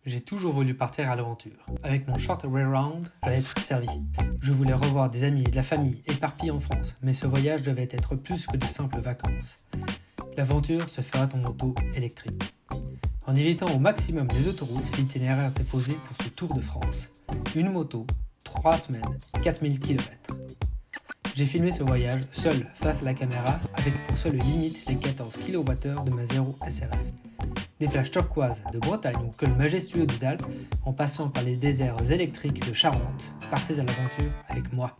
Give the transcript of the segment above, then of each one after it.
J'ai toujours voulu partir à l'aventure. Avec mon short way round, j'allais être servi. Je voulais revoir des amis et de la famille éparpillés en France, mais ce voyage devait être plus que de simples vacances. L'aventure se fera en auto électrique. En évitant au maximum les autoroutes, l'itinéraire était posé pour ce Tour de France. Une moto, 3 semaines, 4000 km. J'ai filmé ce voyage seul face à la caméra avec pour seule limite les 14 kWh de ma 0 SRF. Des plages turquoises de Bretagne ou cols majestueux des Alpes, en passant par les déserts électriques de Charente, partez à l'aventure avec moi.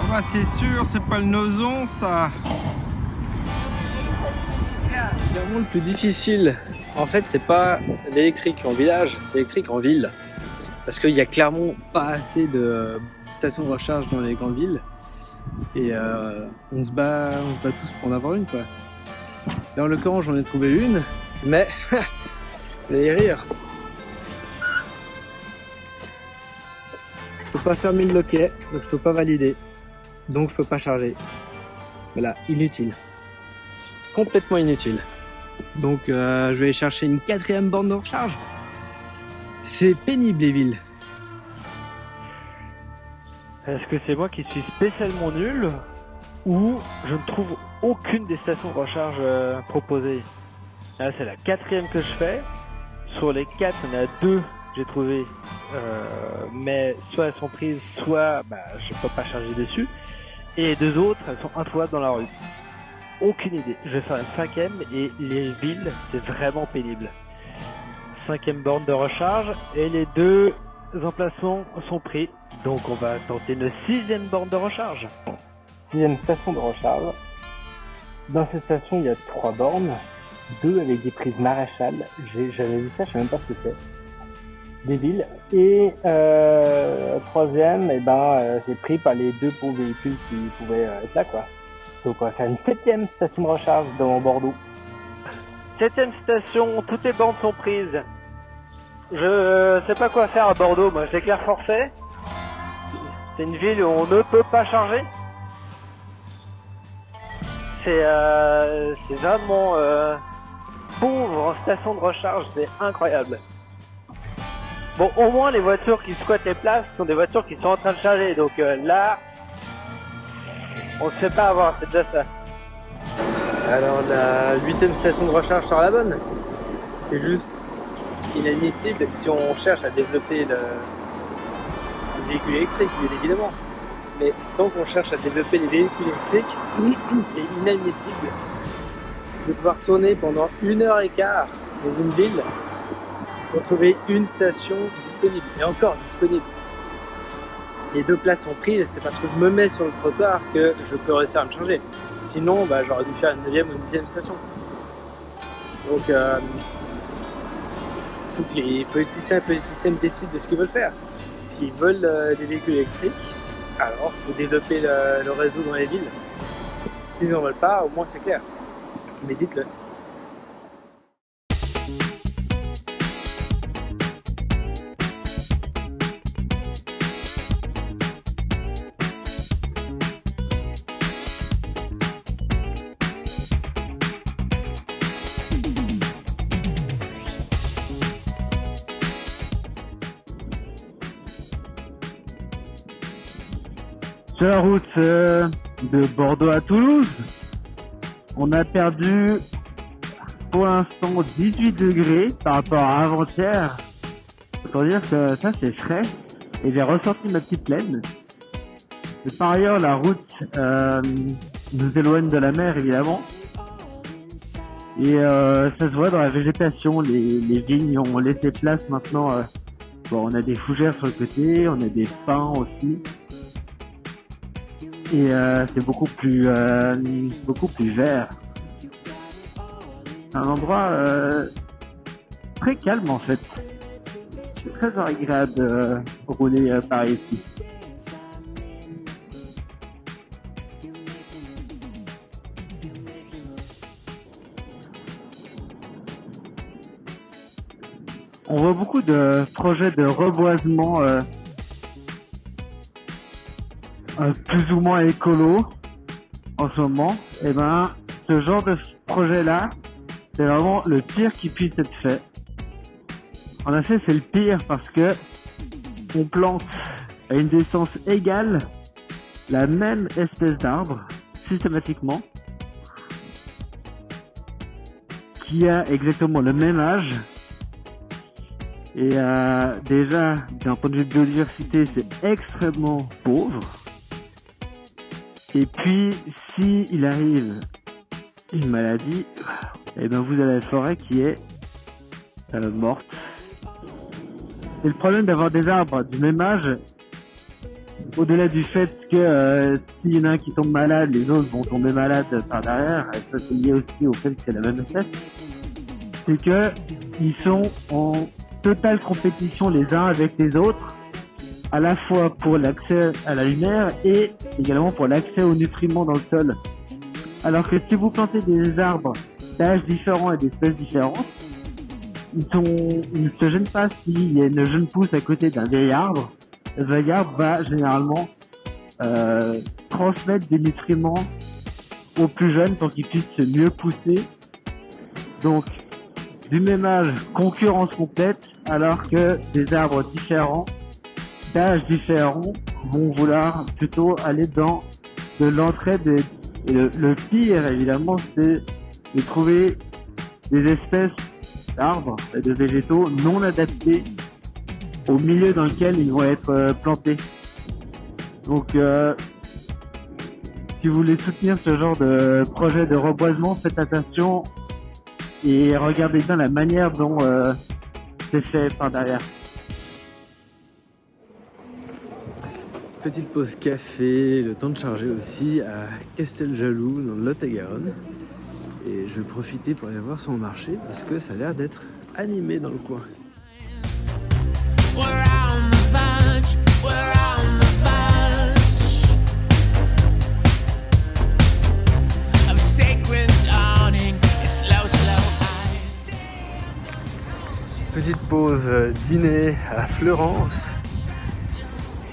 Ah bah c'est sûr, c'est pas le Nozon ça. Clairement le plus difficile, en fait c'est pas l'électrique en village, c'est l'électrique en ville. Parce qu'il y a clairement pas assez de stations de recharge dans les grandes villes. Et on se bat tous pour en avoir une quoi. Là en l'occurrence j'en ai trouvé une, mais vous allez rire. Je peux pas fermer le loquet, donc je peux pas valider. Donc je peux pas charger. Voilà, inutile. Complètement inutile. Donc je vais aller chercher une 4e borne de recharge. C'est pénible les villes. Est-ce que c'est moi qui suis spécialement nul ou je ne trouve aucune des stations de recharge proposées? Là c'est la 4e que je fais. Sur les 4, il y en a 2 que j'ai trouvé, mais soit elles sont prises, soit je peux pas charger dessus. Et les 2 autres, elles sont introuvables dans la rue. Aucune idée. Je vais faire une 5e et les villes, c'est vraiment pénible. 5e borne de recharge et les 2 emplacements sont pris. Donc on va tenter une 6e borne de recharge. 6e station de recharge. Dans cette station, il y a 3 bornes. 2 avec des prises Maréchal. J'avais vu ça, je sais même pas ce que c'est. Des villes. Et 3e, j'ai pris par les 2 beaux véhicules qui pouvaient être là quoi. Donc on va faire une 7e station de recharge dans Bordeaux. 7e station, toutes les bornes sont prises. Je sais pas quoi faire à Bordeaux, moi j'ai clair forfait. C'est une ville où on ne peut pas charger. C'est vraiment pauvre en station de recharge, c'est incroyable. Bon, au moins les voitures qui squattent les places sont des voitures qui sont en train de charger, donc là, on se fait pas avoir, c'est déjà ça. Alors la 8e station de recharge sera la bonne. C'est juste inadmissible si on cherche à développer le véhicule électrique, bien évidemment. Mais tant qu'on cherche à développer les véhicules électriques, c'est inadmissible de pouvoir tourner pendant 1h15 dans une ville pour trouver une station disponible, et encore disponible. Les 2 places sont prises, c'est parce que je me mets sur le trottoir que je peux réussir à me charger. Sinon, j'aurais dû faire une 9e ou une 10e station. Donc, faut que les politiciens et politiciennes décident de ce qu'ils veulent faire. S'ils veulent des véhicules électriques, alors faut développer le réseau dans les villes. S'ils n'en veulent pas, au moins c'est clair. Mais dites-le. Sur la route de Bordeaux à Toulouse, on a perdu pour l'instant 18 degrés par rapport à avant-hier. Autant dire que ça c'est frais. Et j'ai ressorti ma petite laine. Et par ailleurs, la route nous éloigne de la mer, évidemment. Et ça se voit dans la végétation. Les vignes ont laissé place maintenant. On a des fougères sur le côté, on a des pins aussi. Et c'est beaucoup plus vert. C'est un endroit très calme en fait. C'est très agréable de rouler par ici. On voit beaucoup de projets de reboisement plus ou moins écolo en ce moment. Et ben, ce genre de projet-là, c'est vraiment le pire qui puisse être fait. En effet, c'est le pire parce que on plante à une distance égale la même espèce d'arbre systématiquement qui a exactement le même âge. Et déjà, d'un point de vue de biodiversité, c'est extrêmement pauvre. Et puis, si il arrive une maladie, et ben vous avez la forêt qui est morte. Et le problème d'avoir des arbres du même âge, au-delà du fait que s'il y en a un qui tombe malade, les autres vont tomber malades par derrière, et ça c'est lié aussi au fait que c'est la même espèce, c'est que ils sont en totale compétition les uns avec les autres, à la fois pour l'accès à la lumière et également pour l'accès aux nutriments dans le sol. Alors que si vous plantez des arbres d'âges différents et d'espèces différentes, ils ne se gênent pas s'il y a une jeune pousse à côté d'un vieil arbre. Le vieil arbre va généralement transmettre des nutriments aux plus jeunes pour qu'ils puissent mieux pousser. Donc, du même âge, concurrence complète, alors que des arbres différents, d'âges différents, vont vouloir plutôt aller dans de l'entraide. Et le pire, évidemment, c'est de trouver des espèces d'arbres et de végétaux non adaptés au milieu dans lequel ils vont être plantés. Donc, si vous voulez soutenir ce genre de projet de reboisement, faites attention et regardez bien la manière dont c'est fait par derrière. Petite pause café, le temps de charger aussi à Casteljaloux dans le Lot-et-Garonne. Et je vais profiter pour aller voir son marché parce que ça a l'air d'être animé dans le coin. Petite pause dîner à Fleurance.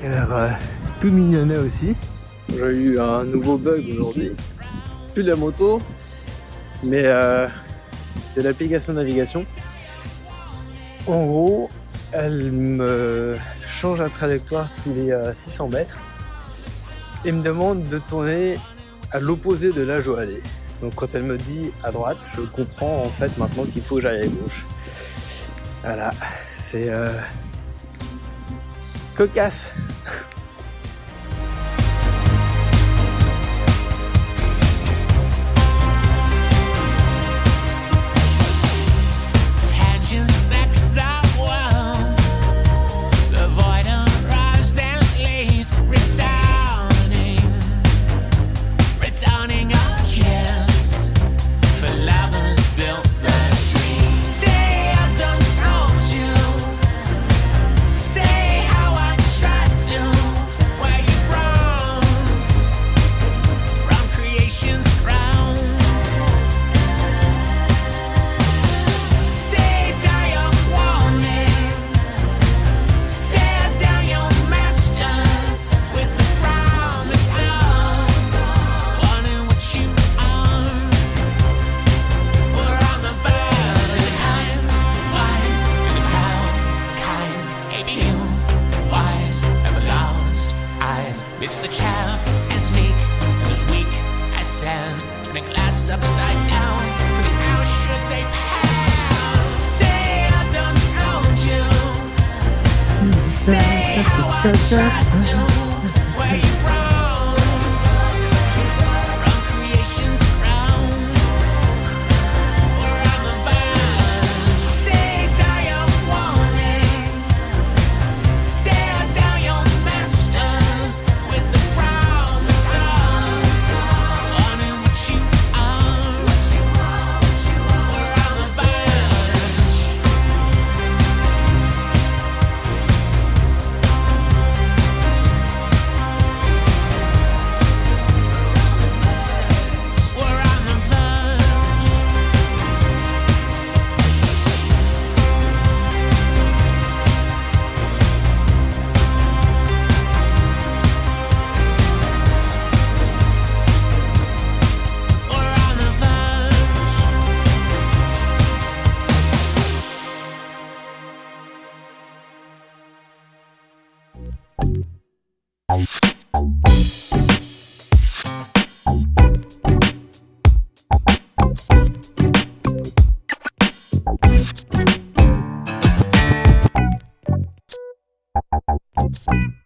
Il a l'air tout mignonnet aussi. J'ai eu un nouveau bug aujourd'hui. Plus de la moto, mais de l'application navigation. En gros, elle me change la trajectoire tous les 600 mètres et me demande de tourner à l'opposé de là où je dois aller. Donc quand elle me dit à droite, je comprends en fait maintenant qu'il faut que j'aille à gauche. Voilà, c'est cocasse. It's the child as meek and as weak as sand. Turn a glass upside down for the hour should they pound. Say I done told you. Say how I tried to. Where you from? plus.